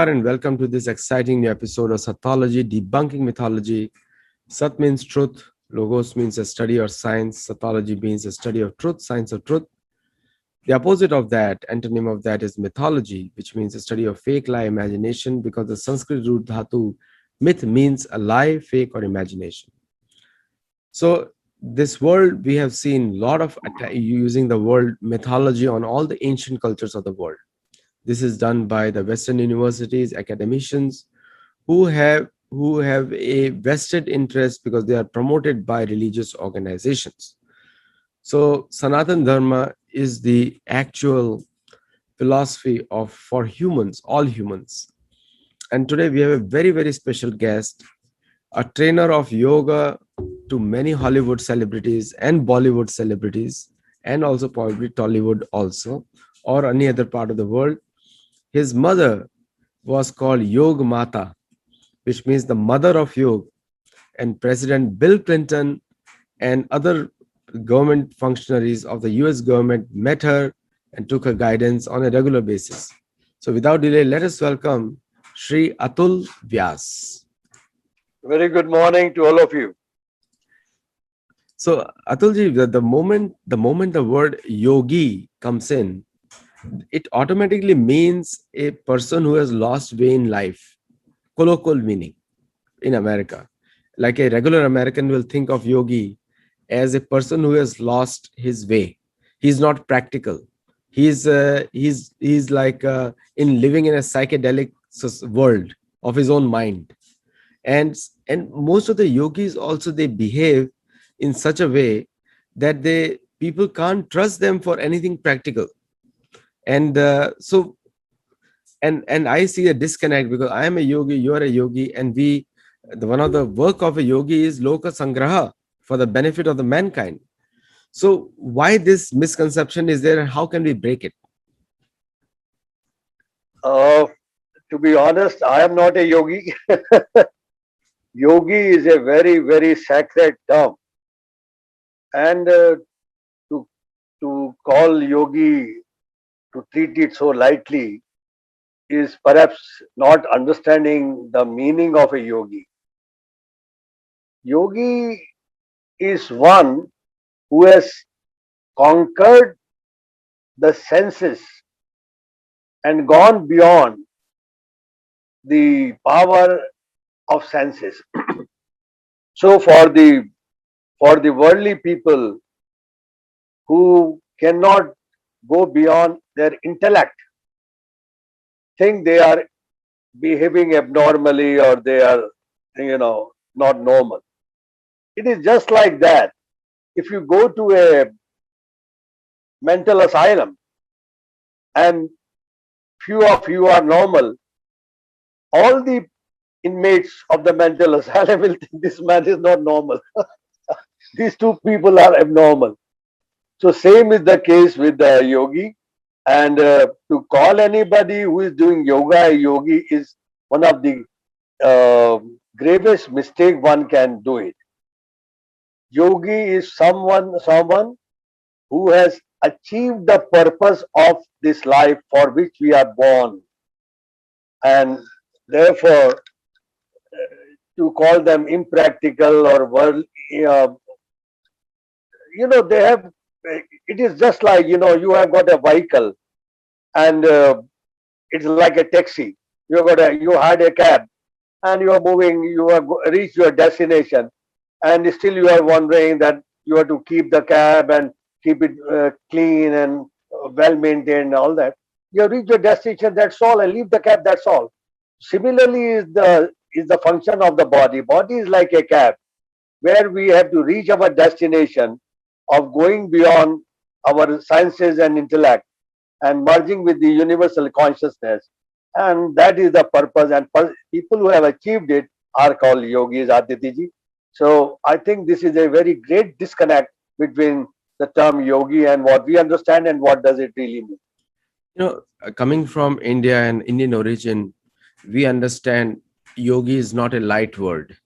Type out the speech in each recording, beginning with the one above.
Namaskar and welcome to this exciting new episode of Sattology, Debunking Mythology. Sat means truth, Logos means a study or science, Sattology means a study of truth, science of truth. The opposite of that, antonym of that is mythology, which means a study of fake, lie, imagination, because the Sanskrit root dhatu, myth means a lie, fake, or imagination. So this world, we have seen a lot of using the word mythology on all the ancient cultures of the world. This is done by the Western universities, academicians who have a vested interest because they are promoted by religious organizations. So Sanatan Dharma is the actual philosophy of for humans, all humans. And today we have a very, very special guest, a trainer of yoga to many Hollywood celebrities and Bollywood celebrities, and also probably Tollywood also, or any other part of the world. His mother was called Yog Mata, which means the mother of yoga. And President Bill Clinton and other government functionaries of the US government met her and took her guidance on a regular basis. So without delay, let us welcome Shri Atul Vyas. Very good morning to all of you. So Atulji, the moment the word yogi comes in, it automatically means a person who has lost way in life, colloquial meaning in America. Like a regular American will think of yogi as a person who has lost his way. He's not practical. He's like in living in a psychedelic world of his own mind. And most of the yogis also, they behave in such a way that people can't trust them for anything practical. And and I see a disconnect because I am a yogi, you are a yogi, and one of the work of a yogi is loka sangraha, for the benefit of the mankind. So why this misconception is there and how can we break it? To be honest, I am not a yogi. Yogi is a very, very sacred term. And to call yogi, to treat it so lightly, is perhaps not understanding the meaning of a yogi. Yogi is one who has conquered the senses and gone beyond the power of senses. So for the worldly people who cannot go beyond their intellect, think they are behaving abnormally or they are, not normal. It is just like that. If you go to a mental asylum and few of you are normal, all the inmates of the mental asylum will think this man is not normal. These two people are abnormal. So same is the case with the yogi. And to call anybody who is doing yoga a yogi is one of the gravest mistake one can do it. Yogi is someone who has achieved the purpose of this life for which we are born. And therefore, to call them impractical or world, they have, it is just like, you have got a vehicle and it's like a taxi. You had a cab and you are moving, you have reached your destination, and still you are wondering that you have to keep the cab and keep it clean and well maintained and all that. You have reached your destination, that's all, and leave the cab, that's all. Similarly is the function of the body. Body is like a cab where we have to reach our destination of going beyond our senses and intellect and merging with the universal consciousness. And that is the purpose. And people who have achieved it are called yogis, Aditya. So I think this is a very great disconnect between the term yogi and what we understand and what does it really mean. Coming from India and Indian origin, we understand yogi is not a light word.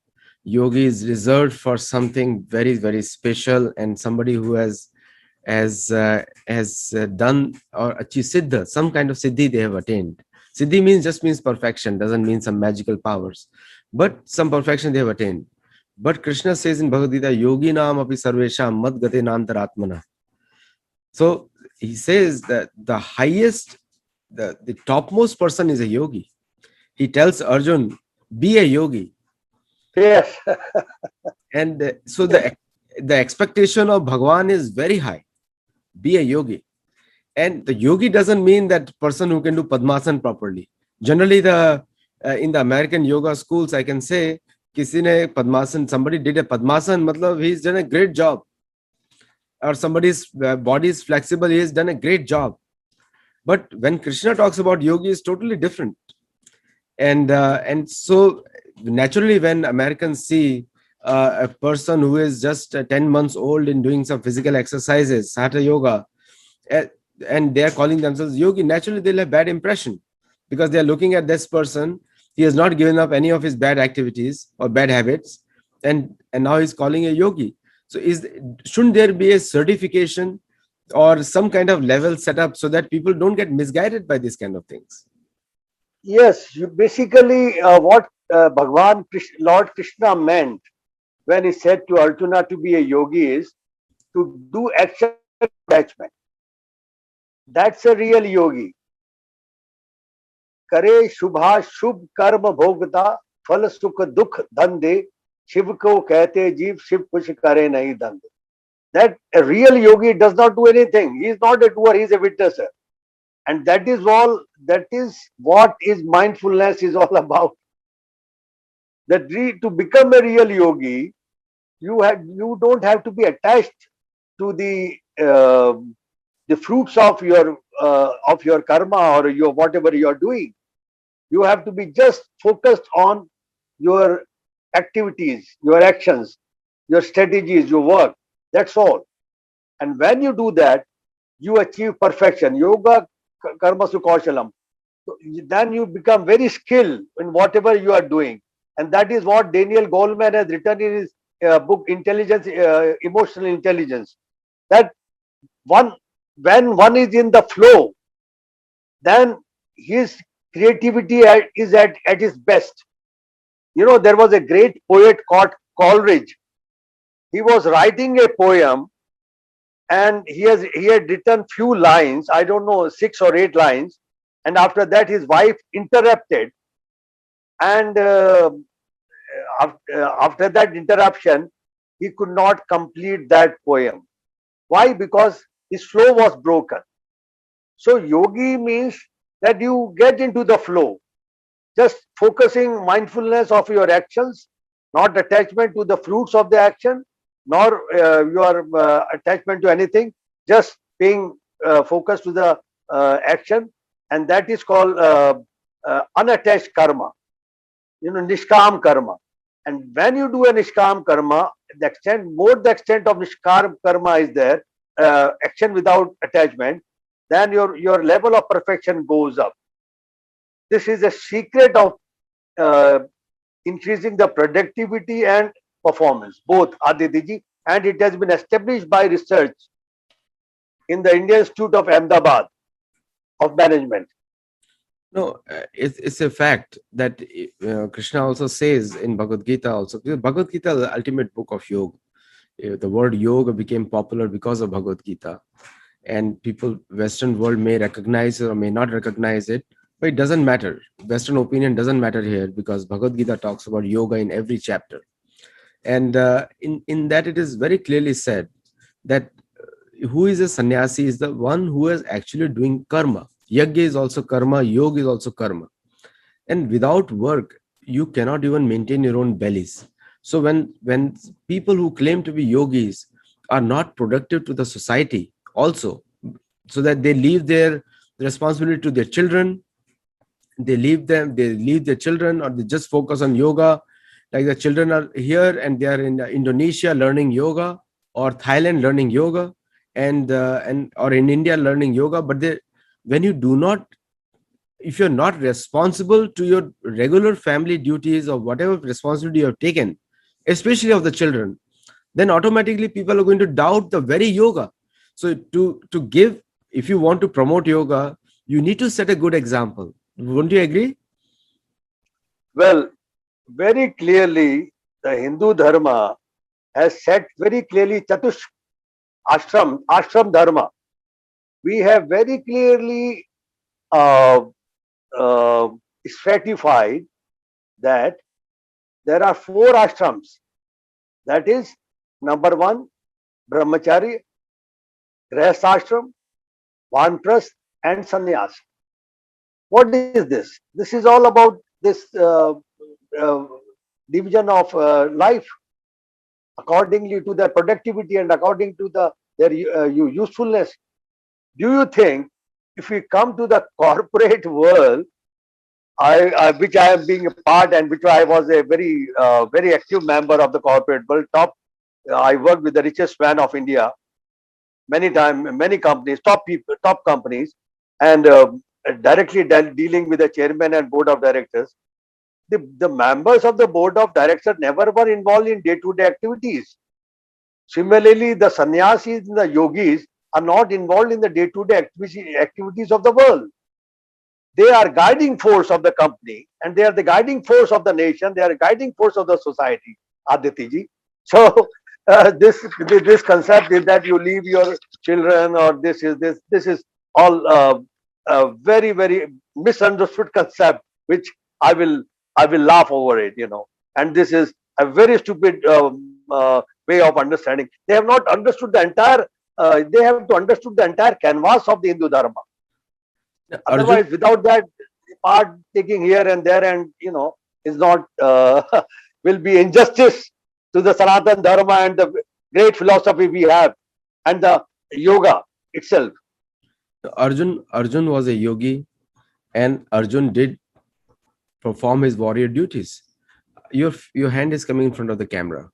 Yogi is reserved for something very, very special, and somebody who has done or achieved siddha, some kind of siddhi they have attained, Siddhi just means perfection, doesn't mean some magical powers, but some perfection they have attained. But Krishna says in Bhagavad Gita, Yogi Nam api sarvesham mad gate nantaratmana. So he says that the highest, the topmost person is a yogi. He tells Arjun, be a yogi. Yes. And so Yes. the expectation of Bhagwan is very high. Be a yogi. And the yogi doesn't mean that person who can do Padmasan properly. Generally, the in the American yoga schools, I can say, किसी ने Padmasan, somebody did a Padmasan, matlab he's done a great job. Or somebody's body is flexible, he has done a great job. But when Krishna talks about yogi, is totally different. And so naturally, when Americans see a person who is just 10 months old in doing some physical exercises, hatha yoga, uh, and they are calling themselves yogi, naturally they'll have bad impression, because they are looking at this person. He has not given up any of his bad activities or bad habits, and now he's calling a yogi. So shouldn't there be a certification or some kind of level set up so that people don't get misguided by these kind of things? Yes, you basically what Bhagwan Krishna, Lord Krishna meant when he said to Arjuna to be a yogi is to do action attachment. That's a real yogi. करे शुभा शुभ कर्म भोगता फल सुख दुख धंधे शिव को कहते जीव शिव कुछ करे नहीं धंधे. That a real yogi does not do anything. He is not a doer, he is a witnesser. And that is all, that is what is mindfulness is all about. That to become a real yogi, you don't have to be attached to the fruits of your karma or your whatever you are doing. You have to be just focused on your activities, your actions, your strategies, your work. That's all. And when you do that, you achieve perfection. Yoga karma sukoshalam. So then you become very skilled in whatever you are doing. And that is what Daniel Goleman has written in his book, Intelligence, Emotional Intelligence. That when one is in the flow, then his creativity is at its best. You know, there was a great poet called Coleridge. He was writing a poem, and he had written few lines, I don't know, 6 or 8 lines, and after that his wife interrupted, and after that interruption he could not complete that poem. Why? Because his flow was broken. So yogi means that you get into the flow, just focusing mindfulness of your actions, not attachment to the fruits of the action, nor your attachment to anything, just being focused to the action, and that is called unattached karma, nishkam karma. And when you do a nishkam karma, the extent of nishkam karma is there, action without attachment, then your level of perfection goes up. This is a secret of increasing the productivity and performance, both, Aditya, and it has been established by research in the Indian Institute of Ahmedabad of Management. No, it's a fact that Krishna also says in Bhagavad Gita also. Bhagavad Gita is the ultimate book of yoga. The word yoga became popular because of Bhagavad Gita, and people, Western world may recognize it or may not recognize it, but it doesn't matter. Western opinion doesn't matter here, because Bhagavad Gita talks about yoga in every chapter, and in that it is very clearly said that who is a sannyasi is the one who is actually doing karma. Yajna is also karma, yoga is also karma. And without work, you cannot even maintain your own bellies. So when people who claim to be yogis are not productive to the society also, so that they leave their responsibility to their children, they leave their children, or they just focus on yoga. Like the children are here and they are in Indonesia learning yoga, or Thailand learning yoga, and or in India learning yoga. But when you do not, if you're not responsible to your regular family duties or whatever responsibility you have taken, especially of the children, then automatically people are going to doubt the very yoga. So to give, if you want to promote yoga, you need to set a good example. Wouldn't you agree? Well, very clearly, the Hindu Dharma has set very clearly Chatush ashram Dharma. We have very clearly uh, uh, stratified that there are four ashrams. That is, number one, Brahmachari, Grihasthashram, Vanprasth, and Sannyas. What is this? This is all about this uh, division of life accordingly to their productivity and according to their usefulness. Do you think if we come to the corporate world, which I am being a part and which I was a very active member of the corporate world, I worked with the richest man of India many times, many companies, top people, top companies, and directly dealing with the chairman and board of directors. The members of the board of directors never were involved in day-to-day activities. Similarly, the sannyasis and the yogis are not involved in the day-to-day activities of the world. They are guiding force of the company, and they are the guiding force of the nation. They are a guiding force of the society. Aditya ji. So this concept is that you leave your children, or this is all very misunderstood concept, which I will I will laugh over it, And this is a very stupid way of understanding. They have not understood the entire. They have to understood the entire canvas of the Hindu Dharma. Arjun, Otherwise, without that, part taking here and there, and is not will be injustice to the Sanatan Dharma and the great philosophy we have, and the yoga itself. Arjun was a yogi, and Arjun did perform his warrior duties. Your hand is coming in front of the camera.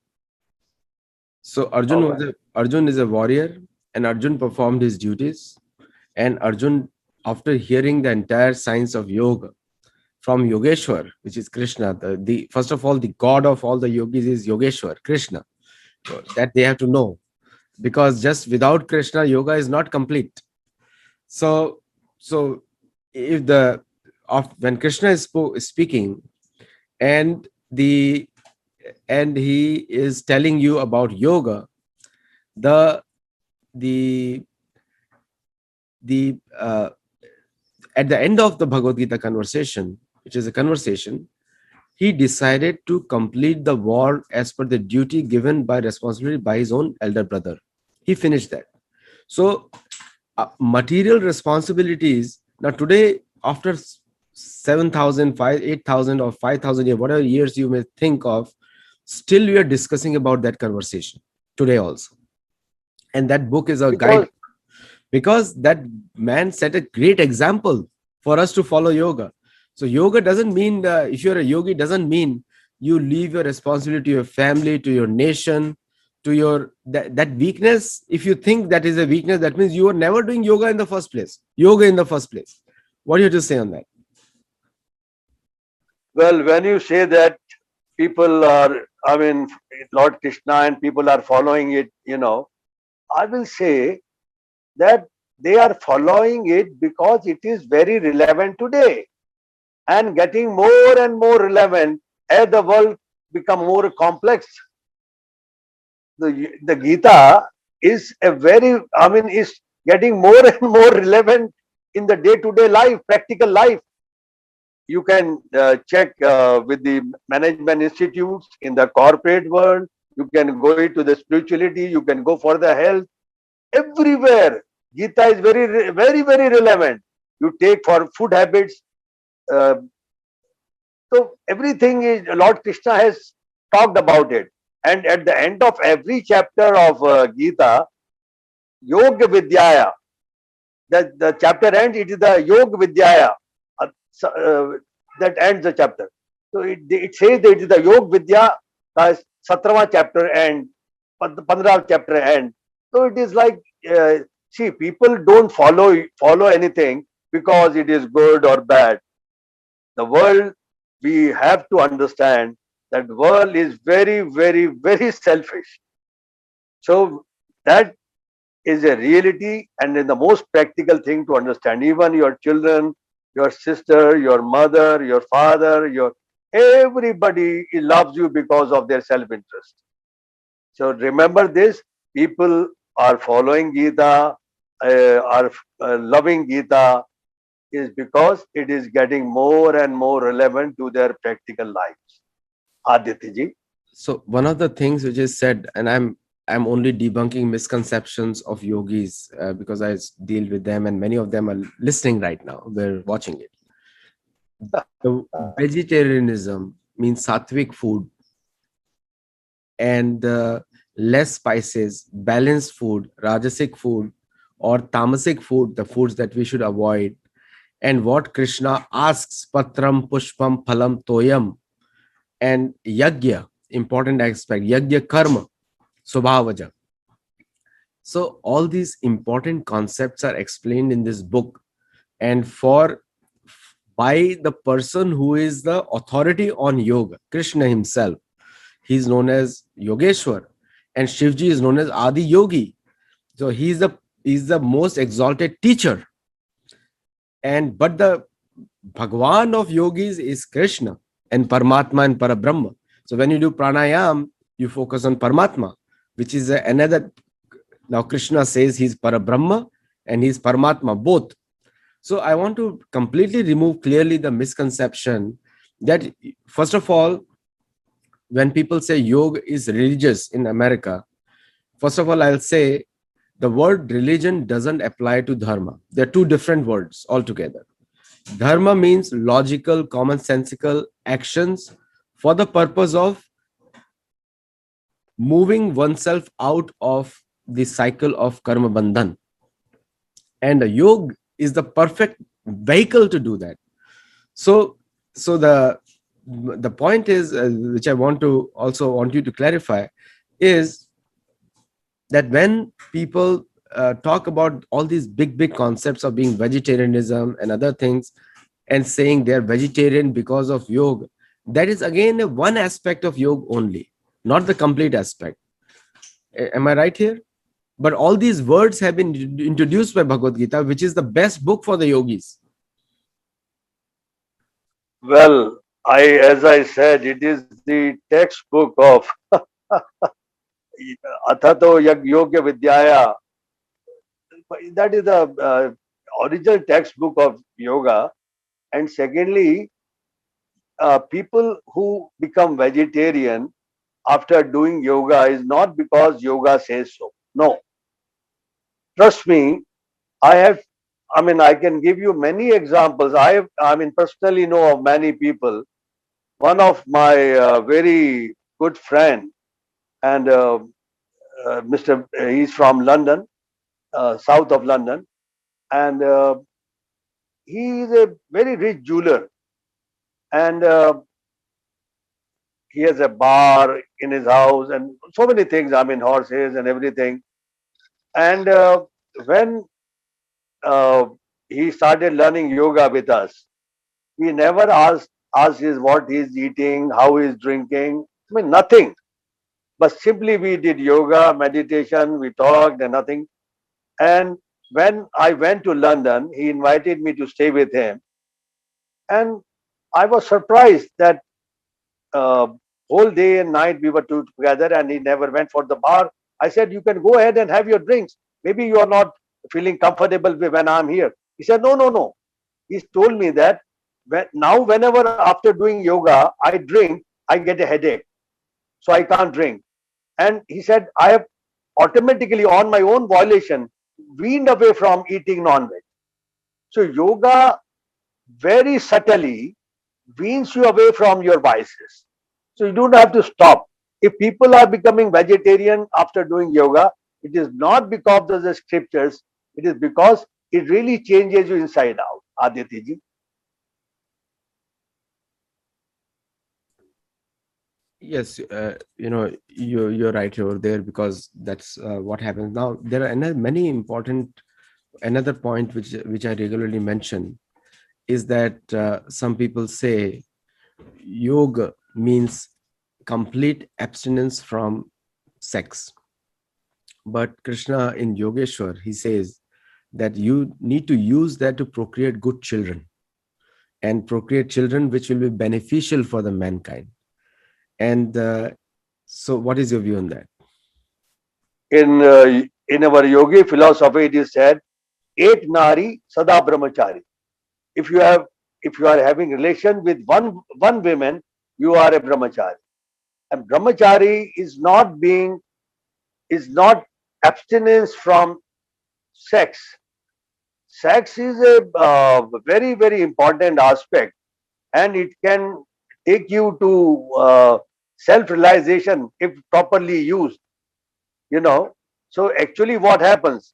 So All right. Arjun is a warrior, and Arjun performed his duties. And Arjun, after hearing the entire science of yoga from Yogeshwar, which is Krishna, the first of all, the god of all the yogis is Yogeshwar, Krishna. So that they have to know, because just without Krishna, yoga is not complete. So if when Krishna is speaking, and the and he is telling you about yoga, the the the at the end of the Bhagavad Gita conversation, which is a conversation, he decided to complete the war as per the duty given by responsibility by his own elder brother. He finished that. So material responsibilities now today, after 7,000, 8,000 or 5,000 years, whatever years you may think of, still we are discussing about that conversation today also. And that book is a guide, Because because that man set a great example for us to follow yoga. So yoga doesn't mean, if you're a yogi, doesn't mean you leave your responsibility to your family, to your nation, to your that weakness. If you think that is a weakness, that means you were never doing yoga in the first place. What do you have to say on that? well, when you say that people are, I mean, Lord Krishna and people are following it, I will say that they are following it because it is very relevant today, and getting more and more relevant as the world become more complex. The Gita is is getting more and more relevant in the day-to-day life, practical life. You can check with the management institutes in the corporate world. You can go into the spirituality. You can go for the health. Everywhere, Gita is very relevant. You take for food habits. Uh, so everything is Lord Krishna has talked about it. And at the end of every chapter of Gita, Yoga Vidyaya, the chapter ends, it is the Yoga Vidyaya that ends the chapter. So it says that it is the Yoga Vidya, the 17th chapter and 15th chapter end. So it is like, see, people don't follow anything because it is good or bad. The world, we have to understand that world is very selfish. So that is a reality, and in the most practical thing to understand. Even your children, your sister, your mother, your father, your everybody loves you because of their self-interest. So remember this: people are following Gita, are loving Gita, is because it is getting more and more relevant to their practical lives. Aditya ji. So one of the things which is said, and I'm only debunking misconceptions of yogis because deal with them, and many of them are listening right now. They're watching it. The vegetarianism means sattvic food and less spices, balanced food, rajasic food, or tamasic food, the foods that we should avoid. And what Krishna asks, patram, pushpam, phalam, toyam, and yagya, important aspect, yagya karma, subhavaja. So all these important concepts are explained in this book, and for by the person who is the authority on yoga, Krishna himself. He's known as Yogeshwar, and Shivji is known as Adi Yogi. So he's the most exalted teacher. And but the Bhagwan of yogis is Krishna and Paramatma and Parabrahma. So when you do pranayam, you focus on Paramatma, which is another. Now Krishna says he's Parabrahma and he's Paramatma both. So I want to completely remove clearly the misconception that, first of all, when people say yoga is religious in America, first of all, I'll say the word religion doesn't apply to dharma. They're two different words altogether. Dharma means logical, commonsensical actions for the purpose of moving oneself out of the cycle of karma bandhan. And the yoga is the perfect vehicle to do that. So, so the point is, which I want you to clarify, is that when people talk about all these big concepts of being vegetarianism and other things, and saying they're vegetarian because of yoga, that is again one aspect of yoga only, not the complete aspect. Am I right here? But all these words have been introduced by Bhagavad Gita, which is the best book for the yogis. Well, as I said, it is the textbook of Athato Yogya Vidyaya. That is the original textbook of yoga. And secondly, people who become vegetarian after doing yoga is not because yoga says so. No, trust me, I have. I mean, I can give you many examples. Personally know of many people. One of my very good friend and Mr. He's from London, south of London, and he is a very rich jeweler, and he has a bar in his house and so many things. I mean, horses and everything. And when uh, he started learning yoga with us, we never asked his what he's eating, how he's drinking. I mean, nothing. But simply we did yoga, meditation, we talked and nothing. And when I went to London, he invited me to stay with him. And I was surprised that uh, whole day and night we were together and he never went for the bar. I said, you can go ahead and have your drinks. Maybe you are not feeling comfortable when I'm here. He said, no, no, no. He told me that whenever after doing yoga, I drink, I get a headache. So I can't drink. And he said, I have automatically on my own violation weaned away from eating non-veg. So yoga very subtly weans you away from your vices. So you don't have to stop. If people are becoming vegetarian after doing yoga, it is not because of the scriptures, it is because it really changes you inside out. Aditya ji. Yes, you're right over there, because that's what happens. Now there are many important another point which I regularly mention is that some people say yoga means complete abstinence from sex, but Krishna in Yogeshwar, he says that you need to use that to procreate good children. and procreate children which will be beneficial for the mankind. And so, what is your view on that? In our yogi philosophy, it is said, "Ek nari sada brahmachari." If you have, if you are having relation with one woman, you are a brahmachari. And brahmachari is not abstinence from sex. Sex is a very important aspect, and it can take you to self realization if properly used. You know, so actually, what happens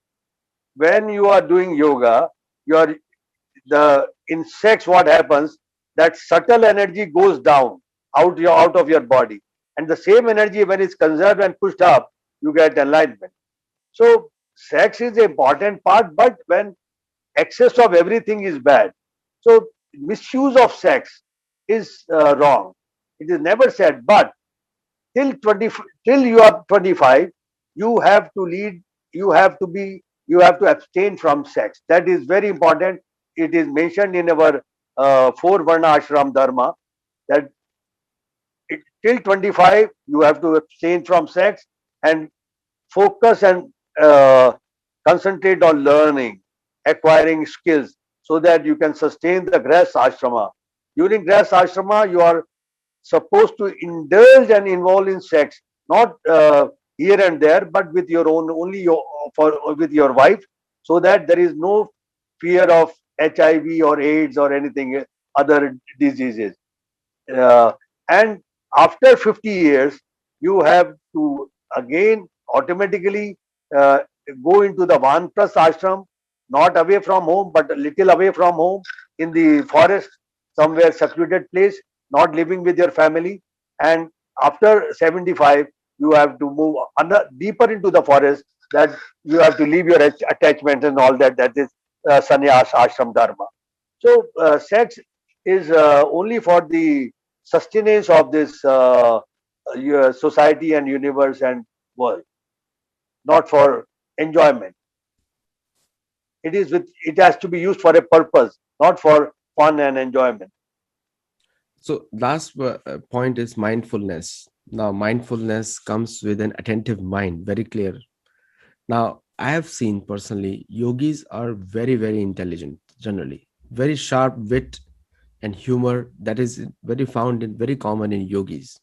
when you are doing yoga? You are the in sex. What happens? That subtle energy goes down out of your body, and the same energy, when it's conserved and pushed up, you get enlightenment. So sex is an important part, but when excess of everything is bad. So misuse of sex is wrong. It is never said, but till 20, till you are 25, you have to lead, you have to be, you have to abstain from sex. That is very important. It is mentioned in our four Varna Ashram Dharma that till 25 you have to abstain from sex and focus and concentrate on learning, acquiring skills so that you can sustain the grass ashrama. During grass ashrama, you are supposed to indulge and involve in sex, not here and there, but with your own, only your, for with your wife, so that there is no fear of HIV or AIDS or anything other diseases. uh, and after 50 years you have to again automatically uh, go into the vanpras ashram, not away from home but a little away from home, in the forest, somewhere secluded place, not living with your family. And after 75 you have to move deeper into the forest, that you have to leave your attachments and all that. That is sannyas ashram dharma. So sex is only for the sustenance of this society and universe and world, not for enjoyment. It is with, it has to be used for a purpose, not for fun and enjoyment. So, last point is mindfulness. Now, mindfulness comes with an attentive mind, very clear. Now, I have seen personally, yogis are very intelligent generally, very sharp wit and humor that is very found in very common in yogis.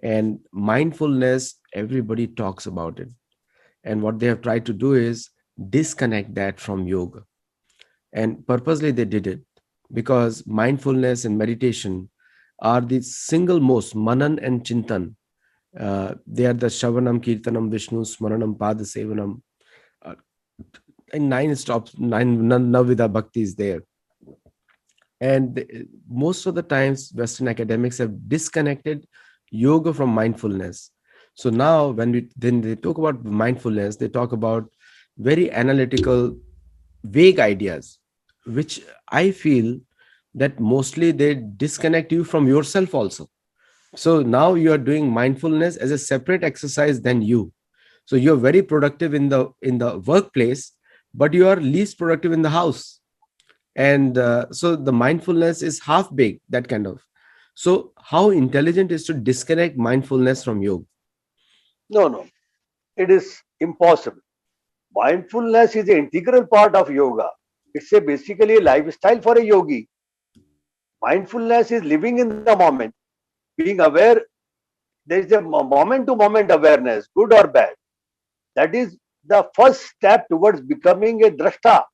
And mindfulness, everybody talks about it. And what they have tried to do is disconnect that from yoga. And purposely they did it because mindfulness and meditation are the single most manan and chintan. They are the Shavanam, Kirtanam, Vishnu, Smaranam, Pada Sevanam. Uh, and nine stops, Navida Bhakti is there. And most of the times, Western academics have disconnected yoga from mindfulness. So now, then they talk about mindfulness, they talk about very analytical, vague ideas, which I feel that mostly they disconnect you from yourself also. So now you are doing mindfulness as a separate exercise than you. So you're very productive in the workplace, but you are least productive in the house. And so the mindfulness is half baked, that kind of. So how intelligent is to disconnect mindfulness from yoga? No, no, it is impossible. Mindfulness is an integral part of yoga. It's a basically a lifestyle for a yogi. Mindfulness is living in the moment, being aware. There is a moment to moment awareness, good or bad. That is the first step towards becoming a drashta.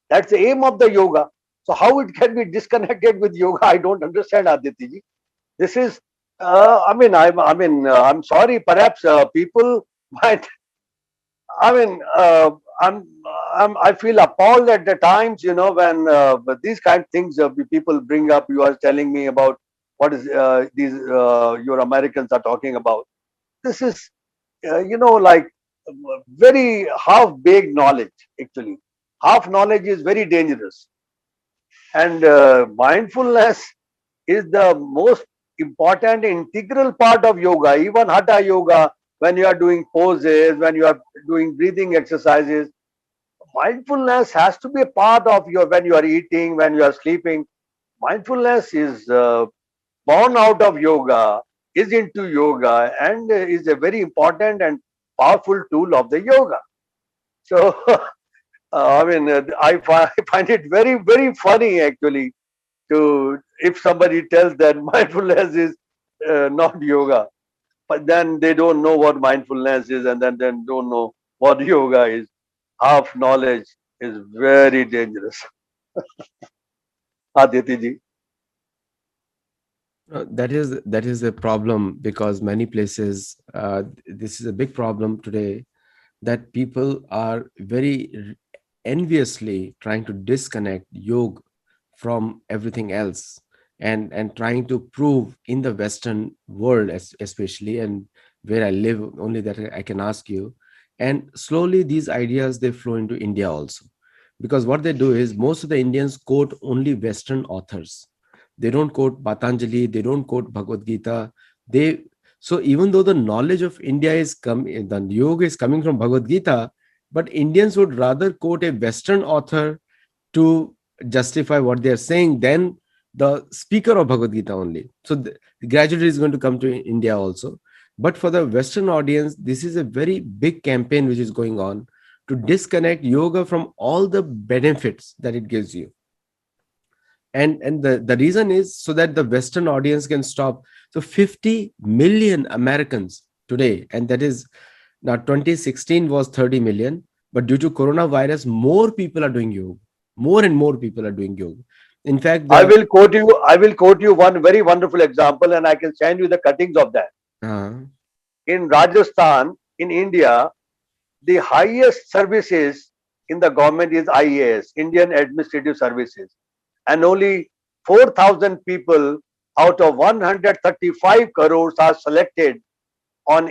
That's the aim of the yoga. So how it can be disconnected with yoga, I don't understand, Aditya ji. This is, I'm sorry. Perhaps people might. I mean, I feel appalled at the times, you know, when but these kind of things people bring up. You are telling me about what is these your Americans are talking about. This is, like very half-baked knowledge. Actually, half knowledge is very dangerous. And mindfulness is the most important integral part of yoga. Even hatha yoga, when you are doing poses, when you are doing breathing exercises, mindfulness has to be a part of your, when you are eating, when you are sleeping. mindfulness is born out of yoga, is into yoga, and is a very important and powerful tool of the yoga. So, I mean, I find it very, very funny actually to if somebody tells that mindfulness is not yoga, but then they don't know what mindfulness is, and then don't know what yoga is. Half knowledge is very dangerous. Aditi ji. That is a problem, because many places, this is a big problem today, that people are very enviously trying to disconnect yoga from everything else, and trying to prove in the Western world, especially, and where I live, only that I can ask you. And slowly these ideas, they flow into India also, because what they do is most of the Indians quote only Western authors. They don't quote Patanjali, they don't quote Bhagavad Gita. They So even though the knowledge of India is coming, the yoga is coming from Bhagavad Gita, but Indians would rather quote a Western author to justify what they are saying than the speaker of Bhagavad Gita only. So gradually it's going to come to India also. But for the Western audience, this is a very big campaign which is going on to disconnect yoga from all the benefits that it gives you. And the reason is so that the Western audience can stop. So 50 million Americans today, and that is now, 2016 was 30 million, but due to coronavirus, more people are doing yoga. More and more people are doing yoga. In fact, I the will quote you. I will quote you one very wonderful example, and I can send you the cuttings of that. uh, In Rajasthan, in India, the highest services in the government is IAS, Indian Administrative Services, and only 4,000 people out of 135 crores are selected on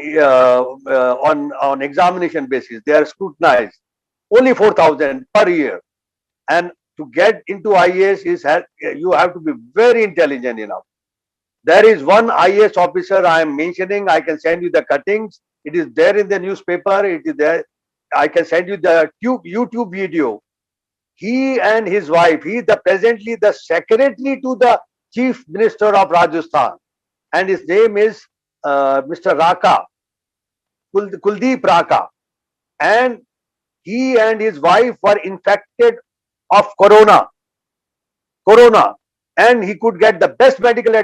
examination basis. They are scrutinized. Only 4,000 per year, and to get into IAS you have to be very intelligent enough. There is one IAS officer I am mentioning. I can send you the cuttings. It is there in the newspaper. It is there. I can send you the YouTube video. He and his wife. He is presently the secretary to the chief minister of Rajasthan, and his name is Mr. Raka, Kuldeep Raka, and he and his wife were infected of corona, and he could get the best medical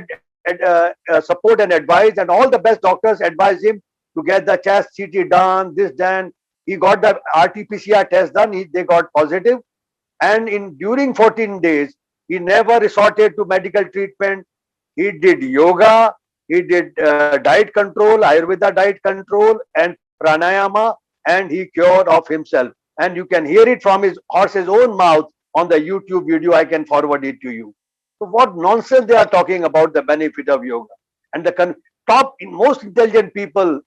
support and advice, and all the best doctors advised him to get the chest CT done, this done. He got the RT-PCR test done. They got positive, and in during 14 days, he never resorted to medical treatment. He did yoga, he did diet control, Ayurveda diet control, and pranayama, and he cured of himself. And you can hear it from his horse's own mouth on the YouTube video. I can forward it to you. So what nonsense they are talking about the benefit of yoga. And the most intelligent people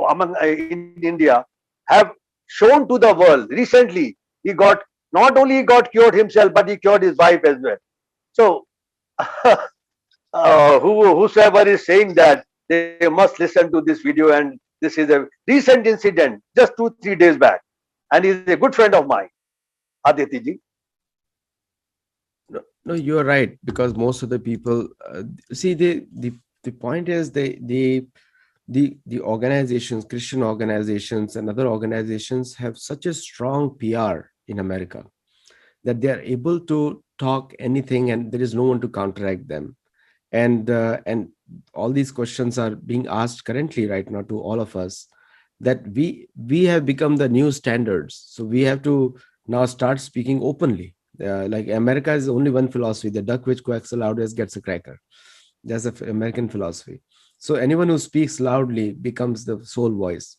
among in India have shown to the world recently. He got not only he got cured himself, but he cured his wife as well. So whosoever is saying that, they must listen to this video. And this is a recent incident, just 2-3 days back, and he's a good friend of mine, Aditya ji. no, no, you are right, because most of the people, see, the point is, the organizations, Christian organizations and other organizations, have such a strong PR in America that they are able to talk anything, and there is no one to counteract them. And all these questions are being asked currently right now to all of us, that we have become the new standards, so we have to now start speaking openly. Like America is only one philosophy: the duck which quacks the loudest gets a cracker. That's the American philosophy. So anyone who speaks loudly becomes the sole voice.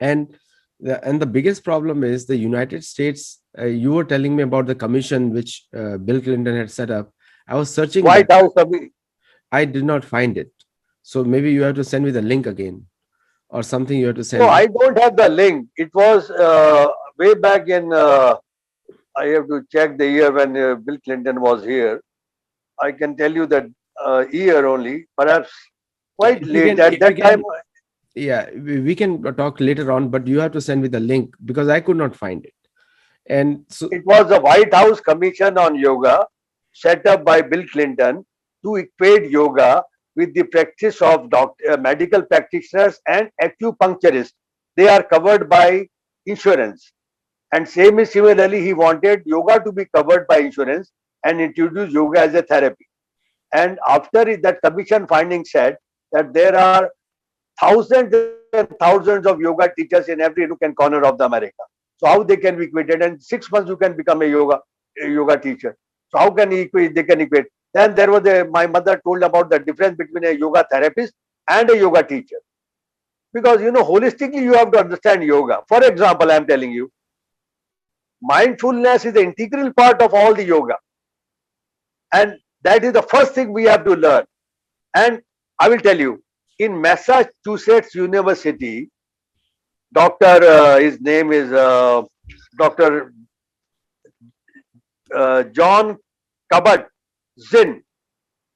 And the biggest problem is the United States. You were telling me about the commission which Bill Clinton had set up. I was searching that. White House. I did not find it. So maybe you have to send me the link again, or something you have to No, send I me. don't have the link. It was way back in. I have to check the year when Bill Clinton was here. I can tell you that year only, perhaps Yeah, quite if you late. can, At if you that time, can, yeah, we can talk later on, but you have to send me the link because I could not find it. And so, it was the White House Commission on Yoga, set up by Bill Clinton to equate yoga with the practice of medical practitioners and acupuncturists. They are covered by insurance. And similarly, he wanted yoga to be covered by insurance and introduce yoga as a therapy. And after that commission finding said that there are thousands and thousands of yoga teachers in every nook and corner of the America. So how they can be equated? And 6 months you can become a yoga teacher. So how can they can equate? Then there was my mother told about the difference between a yoga therapist and a yoga teacher. Because holistically you have to understand yoga. For example, I am telling you, mindfulness is an integral part of all the yoga. And that is the first thing we have to learn. And I will tell you, in Massachusetts University, his name is Dr. John Kabat Zinn.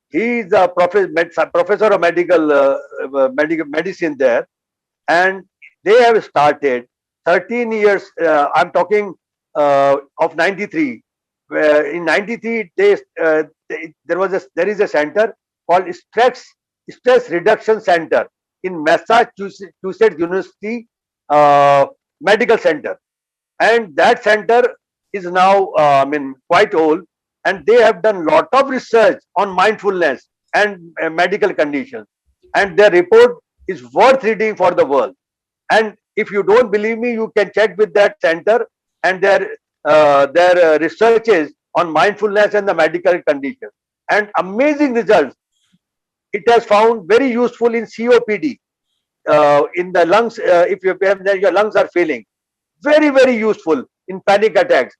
He is a professor of medical medicine there, and they have started 13 years. I'm talking of 93. In 93, there is a center called Stress Reduction Center in Massachusetts University Medical Center, and that center is now quite old, and they have done lot of research on mindfulness and medical conditions, and their report is worth reading for the world. And if you don't believe me, you can check with that center and their researches on mindfulness and the medical conditions, and amazing results. It has found very useful in COPD, in the lungs. If your lungs are failing, very useful in panic attacks,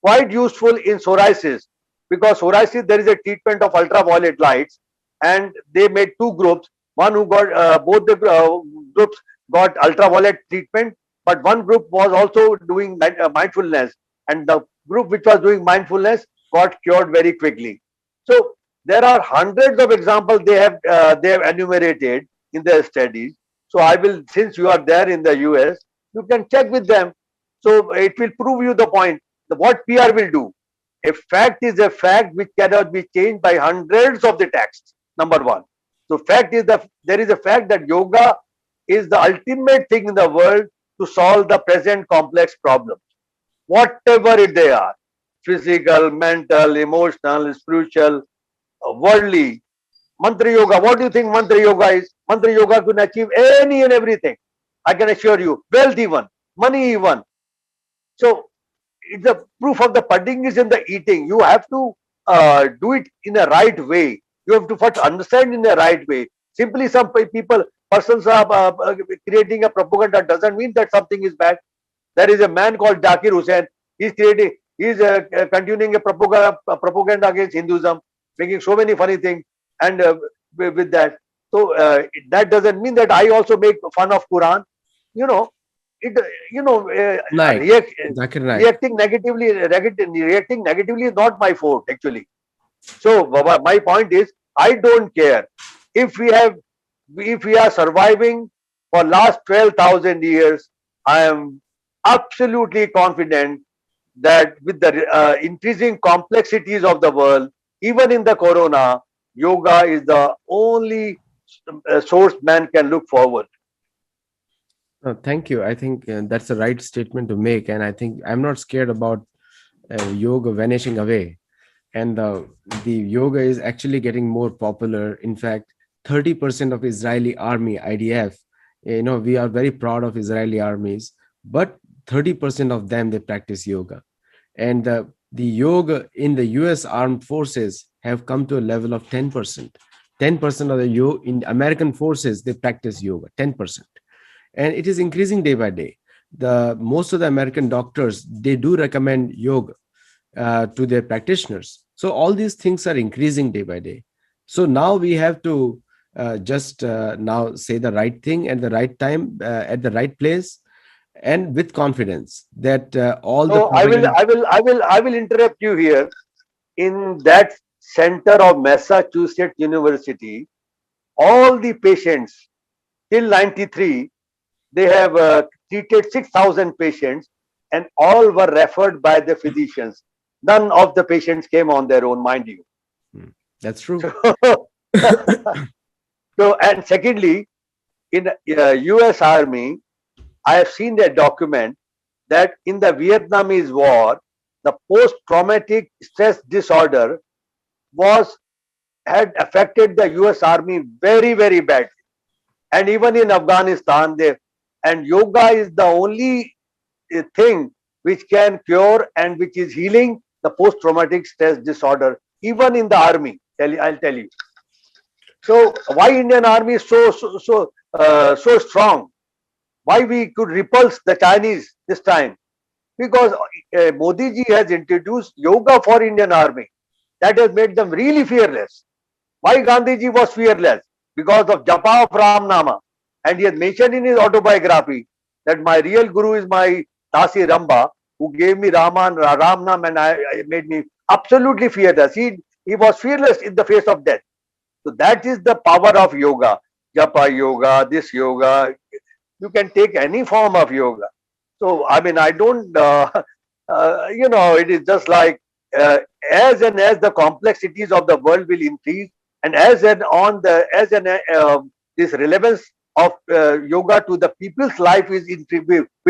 quite useful in psoriasis, because psoriasis there is a treatment of ultraviolet lights, and they made two groups. One who got both the groups got ultraviolet treatment, but one group was also doing mindfulness, and the group which was doing mindfulness got cured very quickly. So there are hundreds of examples they have enumerated in their studies. So I will, since you are there in the US, you can check with them. So it will prove you the point. What PR will do? A fact is a fact which cannot be changed by hundreds of the texts. Number one. So fact is there is a fact that yoga is the ultimate thing in the world to solve the present complex problems, whatever they are: physical, mental, emotional, spiritual, worldly. Mantra yoga. What do you think mantra yoga is? Mantra yoga can achieve any and everything. I can assure you, wealth even, money even. So it's the proof of the pudding is in the eating. You have to do it in a right way. You have to first understand in a right way. Simply some persons are creating a propaganda doesn't mean that something is bad. There is a man called Zakir Hussain. He's continuing a propaganda against Hinduism, making so many funny things, and with that. So that doesn't mean that I also make fun of Quran. You know, it. Naik, Zakir Naik. Reacting negatively is not my fault actually. So my point is, I don't care if we are surviving for last 12,000 years. I am absolutely confident that with the increasing complexities of the world, even in the corona, yoga is the only source man can look forward. Thank you. I think that's the right statement to make. And I think I'm not scared about yoga vanishing away. And the yoga is actually getting more popular. In fact, 30% of Israeli army, IDF, we are very proud of Israeli armies, but 30% of them, they practice yoga. And the yoga in the US armed forces have come to a level of 10%. 10% of the in American forces, they practice yoga, 10%. And it is increasing day by day. Most of the American doctors, they do recommend yoga to their practitioners. So all these things are increasing day by day. So now we have to just now say the right thing at the right time, at the right place, and with confidence that all the So I will interrupt you here. In that center of Massachusetts University, all the patients till 93, they have treated 6,000 patients, and all were referred by the physicians. None of the patients came on their own, mind you. Hmm. That's true. So, and secondly, in US Army, I have seen their document that in the Vietnamese War, the post-traumatic stress disorder was had affected the US Army very, very badly. And even in Afghanistan, and yoga is the only thing which can cure and which is healing the post-traumatic stress disorder, even in the army. I'll tell you. So why Indian Army is so strong? Why we could repulse the Chinese this time? Because Modi ji has introduced yoga for Indian Army. That has made them really fearless. Why Gandhi ji was fearless? Because of japa of Ram Nama. And he has mentioned in his autobiography that my real guru is my Dasi Ramba, who gave me Ram Nam, and made me absolutely fearless. He was fearless in the face of death. So that is the power of yoga. Japa yoga, this yoga. You can take any form of yoga. So I mean, I don't, it is just like uh, as and as the complexities of the world will increase, and this relevance of yoga to the people's life will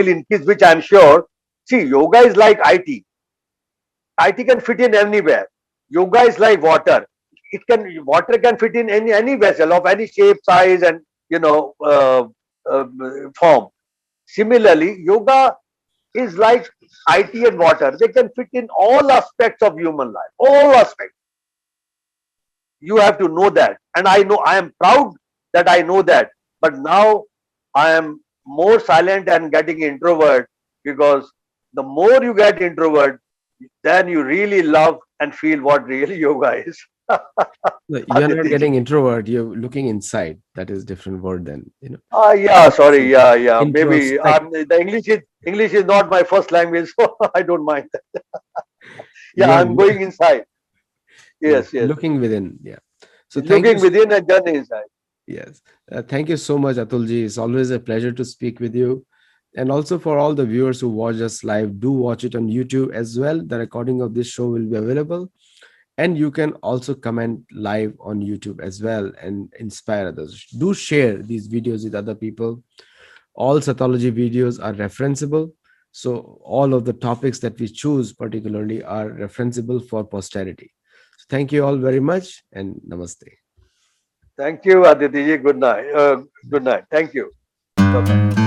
increase, which I'm sure. See, yoga is like IT. IT can fit in anywhere. Yoga is like water. Water can fit in any vessel of any shape, size, and uh, form. Similarly, yoga is like IT and water. They can fit in all aspects of human life. All aspects. You have to know that. And I am proud that I know that. But now I am more silent and getting introvert, because the more you get introvert, then you really love and feel what really yoga is. No, you're not Aditi ji. getting introvert. You're looking inside. That is different word then. Yeah, sorry. See, Yeah. Maybe introspect. the English is not my first language, so I don't mind. Yeah, You're I'm going inside. yes, Yes, yes. looking within. Yeah. So thank you. Looking within and journey inside. Yes. Thank you so much, Atulji. It's always a pleasure to speak with you. And also for all the viewers who watch us live, do watch it on YouTube as well. The recording of this show will be available. And you can also comment live on YouTube as well and inspire others. Do share these videos with other people. All Sattology videos are referenceable. So all of the topics that we choose particularly are referenceable for posterity. So thank you all very much and namaste. Thank you, Aditi ji. Good night. Good night. Thank you. Bye bye.